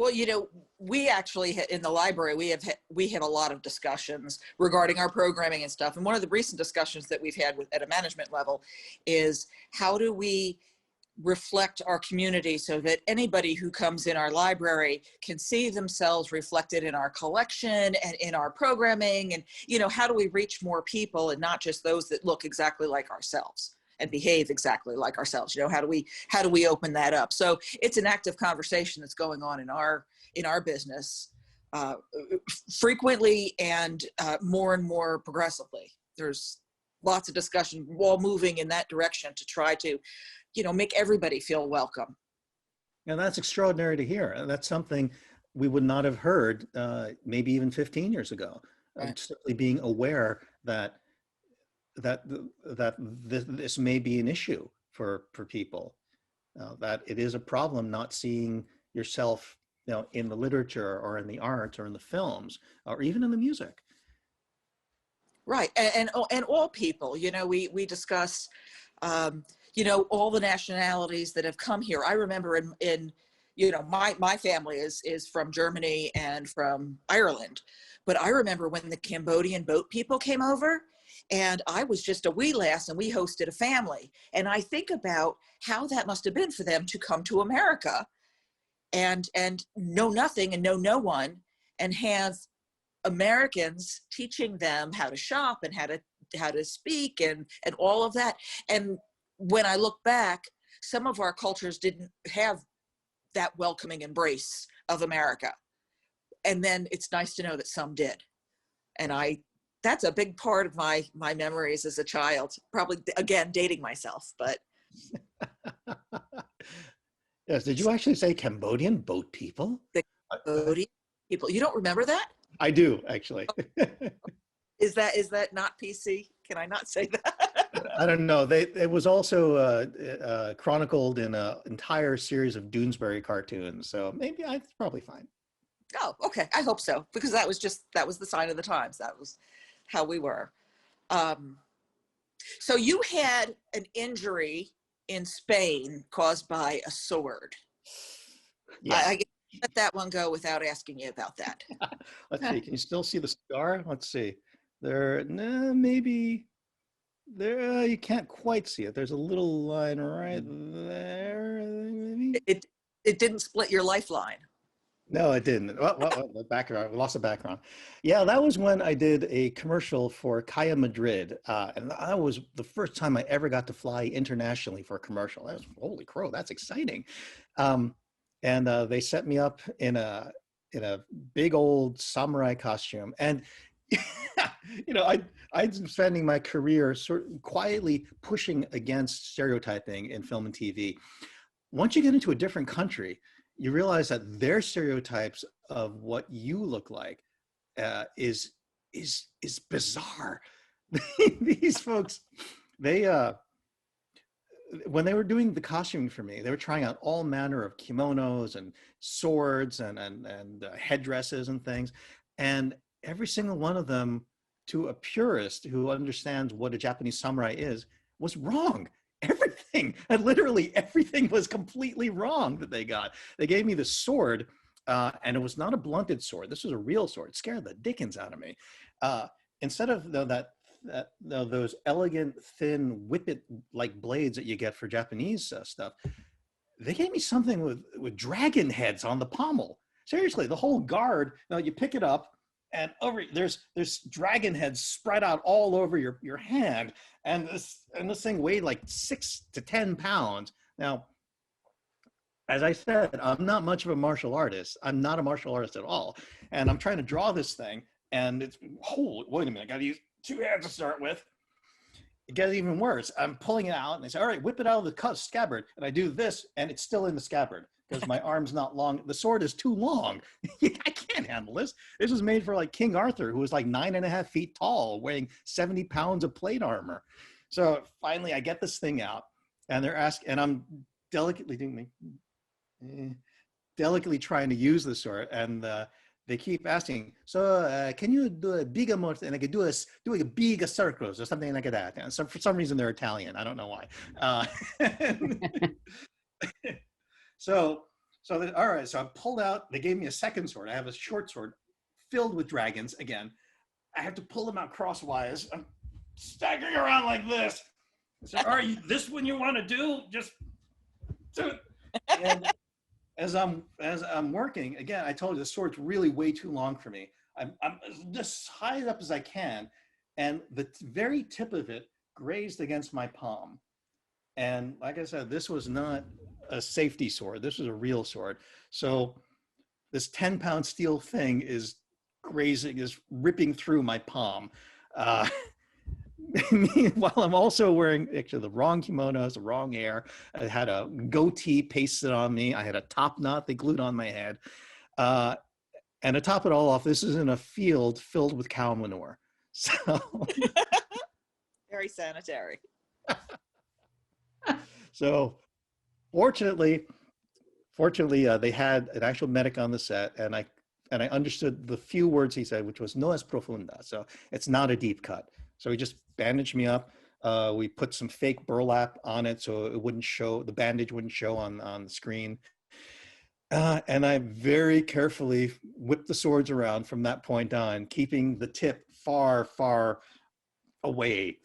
Well, you know, we actually in the library we have a lot of discussions regarding our programming and stuff. And one of the recent discussions that we've had at a management level is how do we reflect our community so that anybody who comes in our library can see themselves reflected in our collection and in our programming, and you know, how do we reach more people and not just those that look exactly like ourselves and behave exactly like ourselves. You know, how do we open that up? So it's an active conversation that's going on in our business frequently and more and more progressively. There's lots of discussion, all moving in that direction to try to, you know, make everybody feel welcome. And that's extraordinary to hear. That's something we would not have heard maybe even 15 years ago. Right. Simply being aware that this may be an issue for people, that it is a problem not seeing yourself, you know, in the literature or in the art or in the films or even in the music. Right, and all people, you know, we discuss, you know, all the nationalities that have come here. I remember in you know, my family is from Germany and from Ireland, but I remember when the Cambodian boat people came over, and I was just a wee lass and we hosted a family. And I think about how that must have been for them to come to America and know nothing and know no one, and have Americans teaching them how to shop and how to speak and all of that. And when I look back, some of our cultures didn't have that welcoming embrace of America. And then it's nice to know that some did. And that's a big part of my memories as a child, probably, again, dating myself, but. Yes, did you actually say Cambodian boat people? The Cambodian people, you don't remember that? I do, actually. Is that not PC? Can I not say that? I don't know. It was also chronicled in an entire series of Doonesbury cartoons, so maybe it's probably fine. Oh, okay. I hope so, because that was the sign of the times. That was how we were. So you had an injury in Spain caused by a sword. Yeah. I let that one go without asking you about that. Let's see. Can you still see the scar? Let's see. There, no, maybe there. You can't quite see it. There's a little line right there. Maybe it didn't split your lifeline. No, it didn't. Well, the background, we lost the background. Yeah, that was when I did a commercial for Kaya Madrid. And that was the first time I ever got to fly internationally for a commercial. That was, holy crow, that's exciting. And they set me up in a big old samurai costume. And, you know, I'd been spending my career sort of quietly pushing against stereotyping in film and TV. Once you get into a different country, you realize that their stereotypes of what you look like is bizarre. These folks, when they were doing the costuming for me, they were trying out all manner of kimonos and swords and headdresses and things. And every single one of them, to a purist who understands what a Japanese samurai is, was wrong. Everything, and literally everything was completely wrong that they got. They gave me the sword, and it was not a blunted sword. This was a real sword. It scared the dickens out of me. Instead of those elegant, thin, whippet-like blades that you get for Japanese stuff, they gave me something with dragon heads on the pommel. Seriously, the whole guard. Now you pick it up, and there's dragon heads spread out all over your hand, and this thing weighed like 6 to 10 pounds. Now, as I said, I'm not much of a martial artist. I'm not a martial artist at all, and I'm trying to draw this thing, and it's wait a minute, I got to use 2 hands to start with. It gets even worse. I'm pulling it out, and they say, "All right, whip it out of the scabbard," and I do this, and it's still in the scabbard. Because my arm's not long. The sword is too long. I can't handle this. This was made for like King Arthur, who was like 9.5 feet tall, weighing 70 pounds of plate armor. So finally I get this thing out, and they're asking, and I'm delicately trying to use the sword, and they keep asking, so can you do a bigger more, and I could do a bigger circles or something like that. And so for some reason they're Italian. I don't know why. So So all right, so I pulled out, they gave me a second sword. I have a short sword filled with dragons again. I have to pull them out crosswise. I'm staggering around like this. I said, all right, this one you want to do? Just do it. And as I'm working, again, I told you the sword's really way too long for me. I'm just high up as I can, and the very tip of it grazed against my palm. And like I said, this was not a safety sword. This was a real sword. So this 10-pound steel thing is ripping through my palm. Uh, Meanwhile, I'm also wearing actually the wrong kimonos, the wrong hair. I had a goatee pasted on me. I had a top knot they glued on my head. And to top it all off, this is in a field filled with cow manure. So, Very sanitary. so fortunately, they had an actual medic on the set, and I understood the few words he said, which was "no es profunda," so it's not a deep cut. So he just bandaged me up. We put some fake burlap on it so it wouldn't show, the bandage wouldn't show on the screen. And I very carefully whipped the swords around from that point on, keeping the tip far, far away.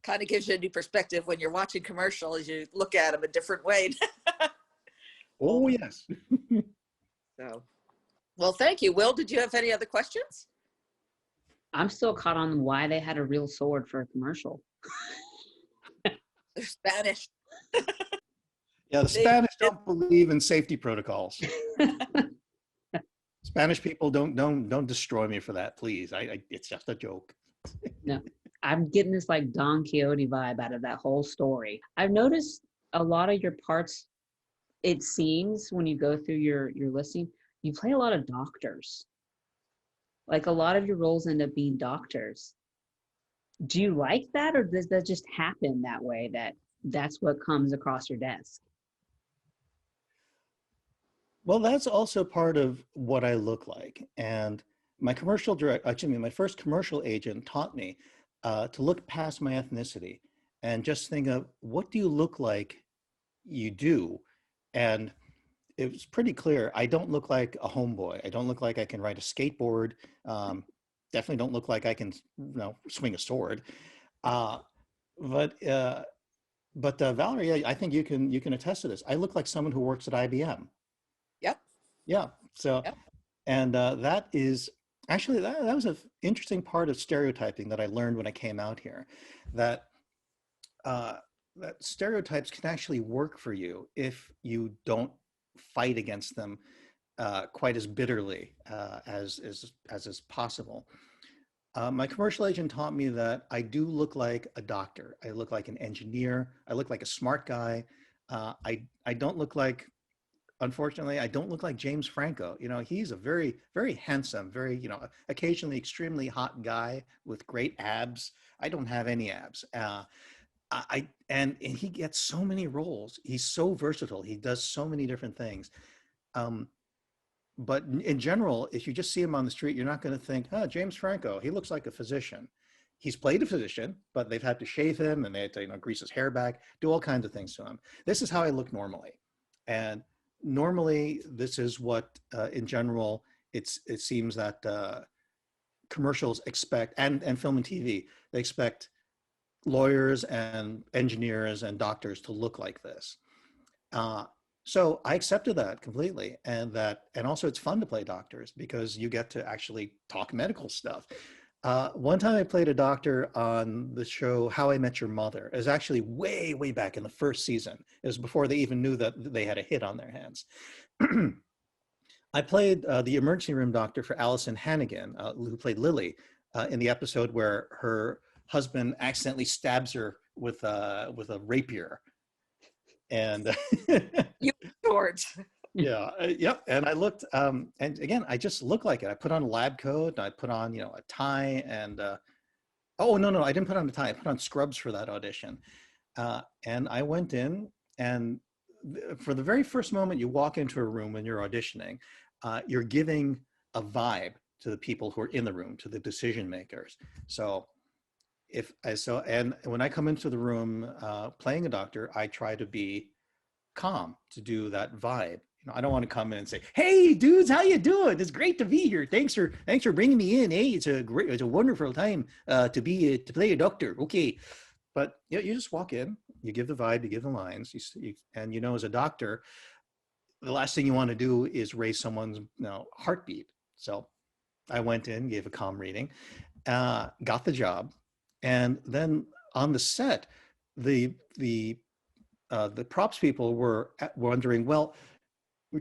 Kind of gives you a new perspective when you're watching commercials. You look at them a different way. Oh, yes. So, well, thank you. Will, did you have any other questions? I'm still caught on why they had a real sword for a commercial. They're Spanish. Yeah, the Spanish don't believe in safety protocols. Spanish people don't destroy me for that, please. It's just a joke. No, I'm getting this like Don Quixote vibe out of that whole story. I've noticed a lot of your parts, it seems, when you go through your listing, you play a lot of doctors. Like a lot of your roles end up being doctors. Do you like that, or does that just happen that way, that's what comes across your desk? Well, that's also part of what I look like. And my my first commercial agent taught me to look past my ethnicity and just think of, what do you look like you do? And it was pretty clear. I don't look like a homeboy. I don't look like I can ride a skateboard. Definitely don't look like I can, swing a sword. But Valerie, I think you can attest to this. I look like someone who works at IBM. Yep. Yeah. So, yep. And that is actually that was an interesting part of stereotyping that I learned when I came out here, that stereotypes can actually work for you if you don't fight against them quite as bitterly as is possible. My commercial agent taught me that I do look like a doctor. I look like an engineer. I look like a smart guy. I don't look like, unfortunately, I don't look like James Franco. He's a very, very handsome, very, occasionally extremely hot guy with great abs. I don't have any abs. And he gets so many roles. He's so versatile. He does so many different things. But in general, if you just see him on the street, you're not going to think, James Franco, he looks like a physician. He's played a physician, but they've had to shave him and they had to, grease his hair back, do all kinds of things to him. This is how I look normally. And normally, this is what, in general, it seems that commercials expect, and film and TV, they expect lawyers and engineers and doctors to look like this. So I accepted that completely, and also it's fun to play doctors because you get to actually talk medical stuff. One time I played a doctor on the show How I Met Your Mother. It was actually way, way back in the first season. It was before they even knew that they had a hit on their hands. I played the emergency room doctor for Allison Hannigan, who played Lily in the episode where her husband accidentally stabs her with a rapier. And you swords. Yeah, yep. And I looked, and again, I just look like it. I put on a lab coat, and I put on, a tie, and oh no, I didn't put on a tie. I put on scrubs for that audition, and I went in, and for the very first moment you walk into a room when you're auditioning, you're giving a vibe to the people who are in the room, to the decision makers. So and when I come into the room playing a doctor, I try to be calm to do that vibe. You know, I don't want to come in and say, "Hey, dudes, how you doing? It's great to be here. Thanks for bringing me in. Hey, it's a wonderful time to play a doctor." Okay, but yeah, you just walk in, you give the vibe, you give the lines, and you know, as a doctor, the last thing you want to do is raise someone's heartbeat. So I went in, gave a calm reading, got the job, and then on the set, the props people were wondering, well,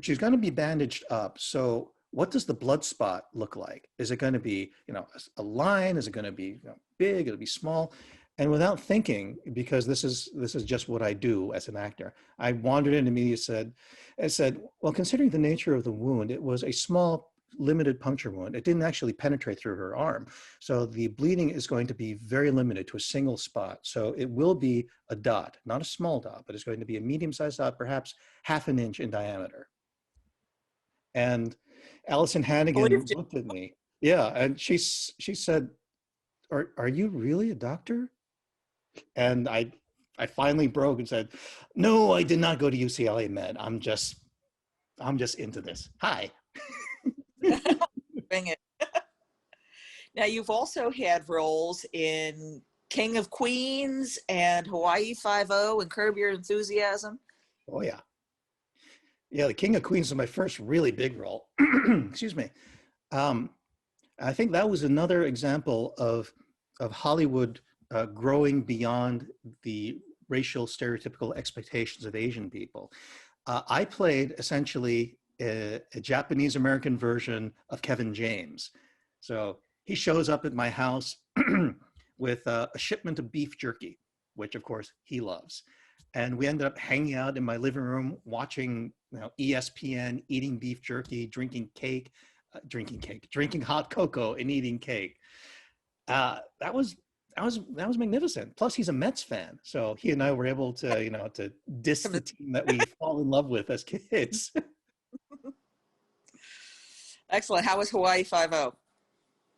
she's going to be bandaged up, so what does the blood spot look like? Is it going to be, you know, a line? Is it going to be, you know, big? It'll be small. And without thinking, because this is just what I do as an actor, I wandered into me and said, well, considering the nature of the wound, it was a small, limited puncture wound. It didn't actually penetrate through her arm. So the bleeding is going to be very limited to a single spot. So it will be a dot, not a small dot, but it's going to be a medium-sized dot, perhaps half an inch in diameter. And Allison Hannigan looked at me. Yeah, and she said, are you really a doctor? And I finally broke and said, no, I did not go to UCLA Med. I'm just into this. Hi. Bring it. Now, you've also had roles in King of Queens and Hawaii Five-0 and Curb Your Enthusiasm. Oh, yeah. Yeah, the King of Queens was my first really big role. Excuse me. I think that was another example of Hollywood growing beyond the racial stereotypical expectations of Asian people. I played essentially a Japanese American version of Kevin James. So he shows up at my house with a shipment of beef jerky, which of course he loves. And we ended up hanging out in my living room, watching, you know, ESPN, eating beef jerky, drinking hot cocoa and eating cake. That was magnificent. Plus, he's a Mets fan, so he and I were able to, you know, to diss the team that we fall in love with as kids. Excellent. How was Hawaii Five-0?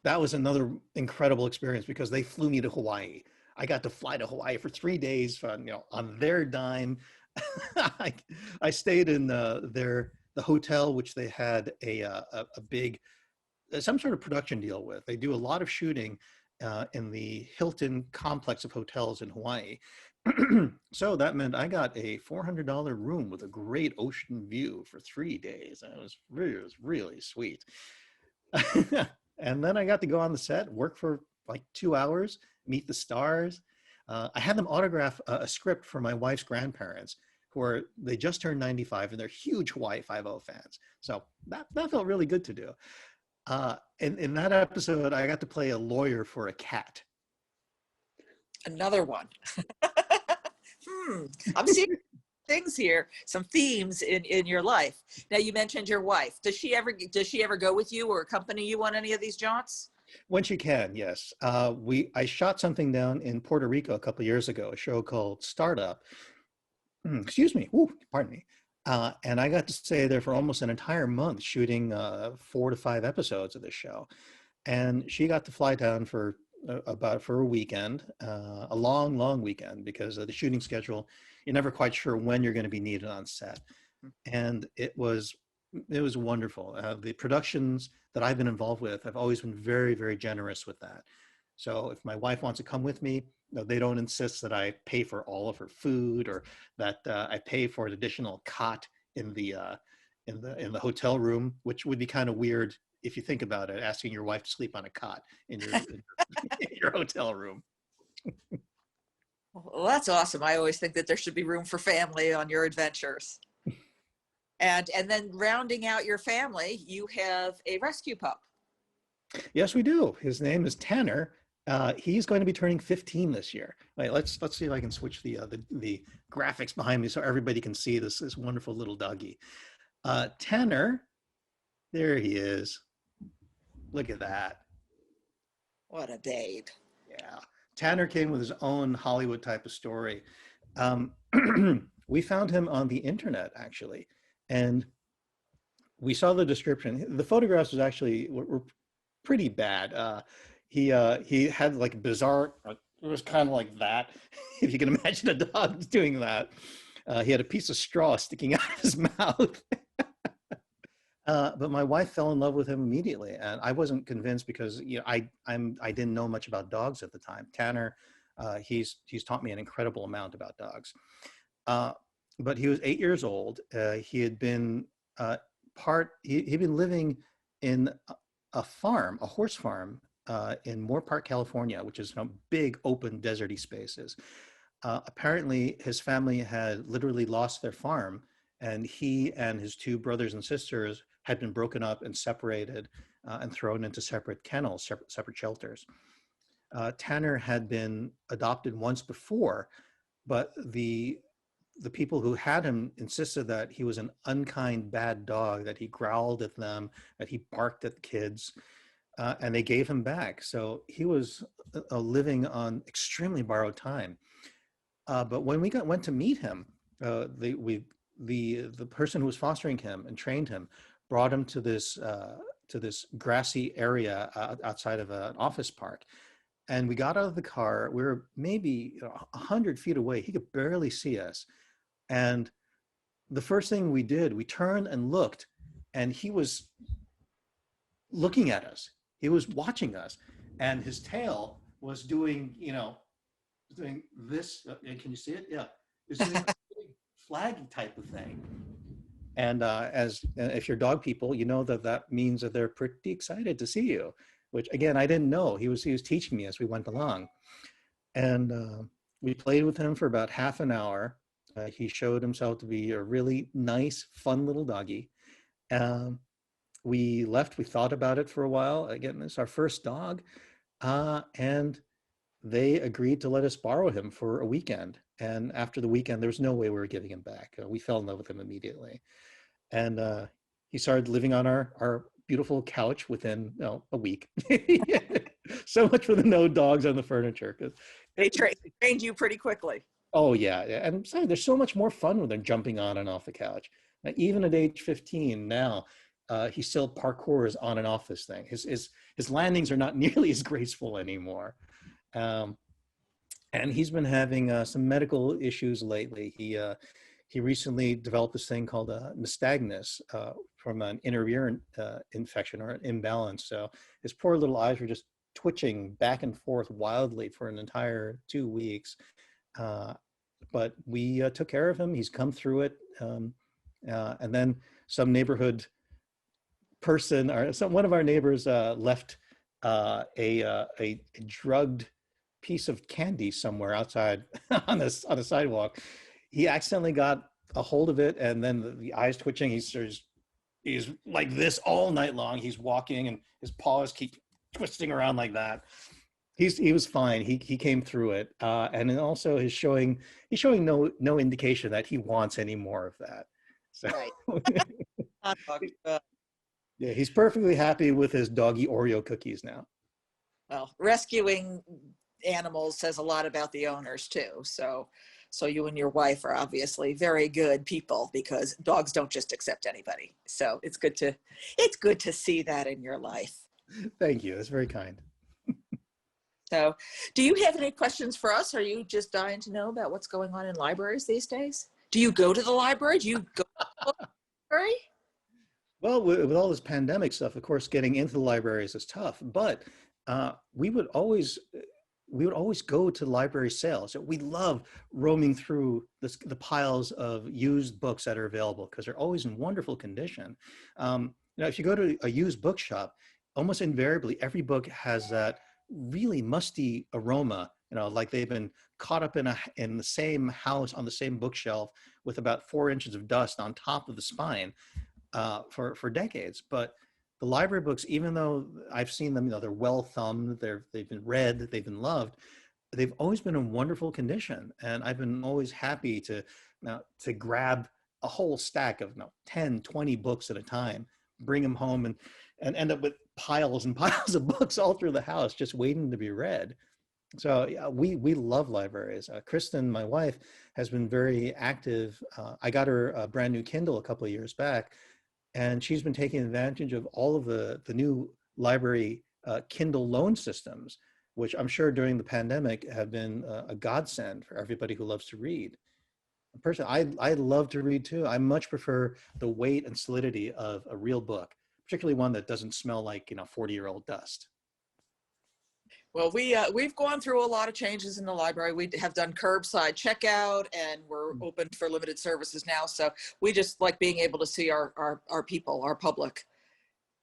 That was another incredible experience because they flew me to Hawaii. I got to fly to Hawaii for 3 days on their dime. I stayed in the hotel, which they had a big, some sort of production deal with. They do a lot of shooting in the Hilton complex of hotels in Hawaii. So that meant I got a $400 room with a great ocean view for 3 days. And it was really sweet. And then I got to go on the set, work for like 2 hours, meet the stars. I had them autograph a script for my wife's grandparents, they just turned 95 and they're huge Hawaii Five-0 fans. So that felt really good to do. In that episode, I got to play a lawyer for a cat. Another one. I'm seeing things here, some themes in your life. Now, you mentioned your wife. Does she ever go with you or accompany you on any of these jaunts? When she can, yes. I shot something down in Puerto Rico a couple of years ago, a show called Startup. Excuse me. Ooh, pardon me. And I got to stay there for almost an entire month shooting 4 to 5 episodes of this show. And she got to fly down for a weekend, a long weekend, because of the shooting schedule. You're never quite sure when you're going to be needed on set. And it was wonderful. The productions that I've been involved with, I've always been very, very generous with that. So if my wife wants to come with me, they don't insist that I pay for all of her food or that I pay for an additional cot in the hotel room, which would be kind of weird if you think about it, asking your wife to sleep on a cot in your hotel room. Well, that's awesome. I always think that there should be room for family on your adventures. And then rounding out your family, you have a rescue pup. Yes, we do. His name is Tanner. He's going to be turning 15 this year. Wait, let's see if I can switch the graphics behind me so everybody can see this wonderful little doggy. Tanner, there he is. Look at that. What a babe. Yeah. Tanner came with his own Hollywood type of story. We found him on the internet, actually, and we saw the description. The photographs were pretty bad. He had like bizarre, it was kind of like that, if you can imagine a dog doing that. He had a piece of straw sticking out of his mouth. But my wife fell in love with him immediately, and I wasn't convinced because I didn't know much about dogs at the time. Tanner, he's taught me an incredible amount about dogs. But he was 8 years old. He had been he'd been living in a farm, a horse farm, in Moore Park, California, which is big, open, deserty spaces. Apparently, his family had literally lost their farm, and he and his two brothers and sisters had been broken up and separated and thrown into separate kennels, separate shelters. Tanner had been adopted once before, but the people who had him insisted that he was an unkind, bad dog, that he growled at them, that he barked at the kids, and they gave him back. So he was living on extremely borrowed time. But when we went to meet him, the person who was fostering him and trained him brought him to this grassy area outside of an office park. And we got out of the car. We were maybe 100 feet away. He could barely see us. And the first thing we did, we turned and looked, and he was looking at us. He was watching us, and his tail was doing, doing this. Can you see it? Yeah, it's doing a big flag type of thing. And if you're dog people, you know that means that they're pretty excited to see you. Which again, I didn't know. He was teaching me as we went along, and we played with him for about half an hour. He showed himself to be a really nice, fun little doggy. We left. We thought about it for a while. Again, it's our first dog, and they agreed to let us borrow him for a weekend. And after the weekend, there was no way we were giving him back. We fell in love with him immediately, and he started living on our beautiful couch within a week. So much for the no dogs on the furniture. They trained you pretty quickly. Oh yeah, and I'm saying there's so much more fun when they're jumping on and off the couch. Now, even at age 15 now, he still parkours on and off this thing. His landings are not nearly as graceful anymore. And he's been having some medical issues lately. He recently developed this thing called nystagmus from an inner ear infection or an imbalance. So his poor little eyes were just twitching back and forth wildly for an entire 2 weeks. But we took care of him. He's come through it. And then some neighborhood person, or one of our neighbors left a drugged piece of candy somewhere outside on the sidewalk. He accidentally got a hold of it, and then the eyes twitching. He's like this all night long. He's walking, and his paws keep twisting around like that. He was fine. He came through it, and then also he's showing no indication that he wants any more of that. So Right. yeah, he's perfectly happy with his doggy Oreo cookies now. Well, rescuing animals says a lot about the owners too. So you and your wife are obviously very good people, because dogs don't just accept anybody. So it's good to see that in your life. Thank you. That's very kind. So do you have any questions for us? Are you just dying to know about what's going on in libraries these days? Do you go to the library? Do you go to the library? Well, with all this pandemic stuff, of course, getting into the libraries is tough, but we would always go to library sales. We love roaming through the piles of used books that are available, because they're always in wonderful condition. If you go to a used bookshop, almost invariably every book has that really musty aroma, like they've been caught up in the same house on the same bookshelf with about 4 inches of dust on top of the spine for decades. But the library books, even though I've seen them, they're well thumbed, they've been read, they've been loved, they've always been in wonderful condition. And I've been always happy to grab a whole stack of 10, 20 books at a time, bring them home, and end up with piles and piles of books all through the house just waiting to be read. So yeah, we love libraries. Kristen, my wife, has been very active. I got her a brand new Kindle a couple of years back, and she's been taking advantage of all of the new library Kindle loan systems, which I'm sure during the pandemic have been a godsend for everybody who loves to read. Personally, I love to read too. I much prefer the weight and solidity of a real book, particularly one that doesn't smell like 40-year-old dust. Well, we've gone through a lot of changes in the library. We have done curbside checkout, and we're open for limited services now. So we just like being able to see our people, our public.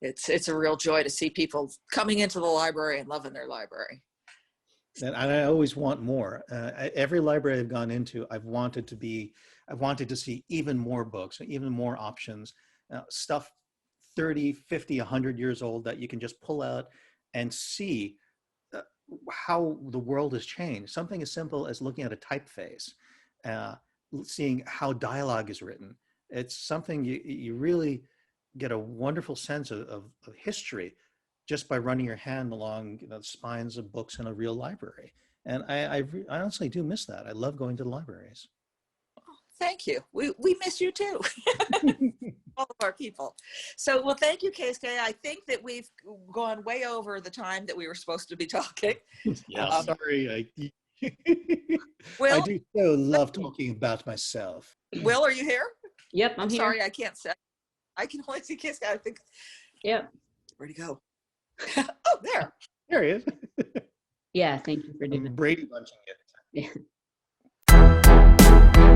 It's a real joy to see people coming into the library and loving their library. And I always want more. Every library I've gone into, I've wanted to see even more books, even more options, stuff 30, 50, 100 years old that you can just pull out and see how the world has changed. Something as simple as looking at a typeface, seeing how dialogue is written. It's something you really get a wonderful sense of history just by running your hand along the spines of books in a real library. And I honestly do miss that. I love going to the libraries. Thank you. We miss you too. All of our people. So, well, thank you, Keisuke. I think that we've gone way over the time that we were supposed to be talking. Yeah, sorry. Will, I do so love talking about myself. Will, are you here? Yep, I'm here. Sorry, I can't say. I can only see Keisuke. I think. Yep. Where'd he go? Oh, there. There he is. Yeah, thank you for doing I'm Brady bunching it. it. Yeah.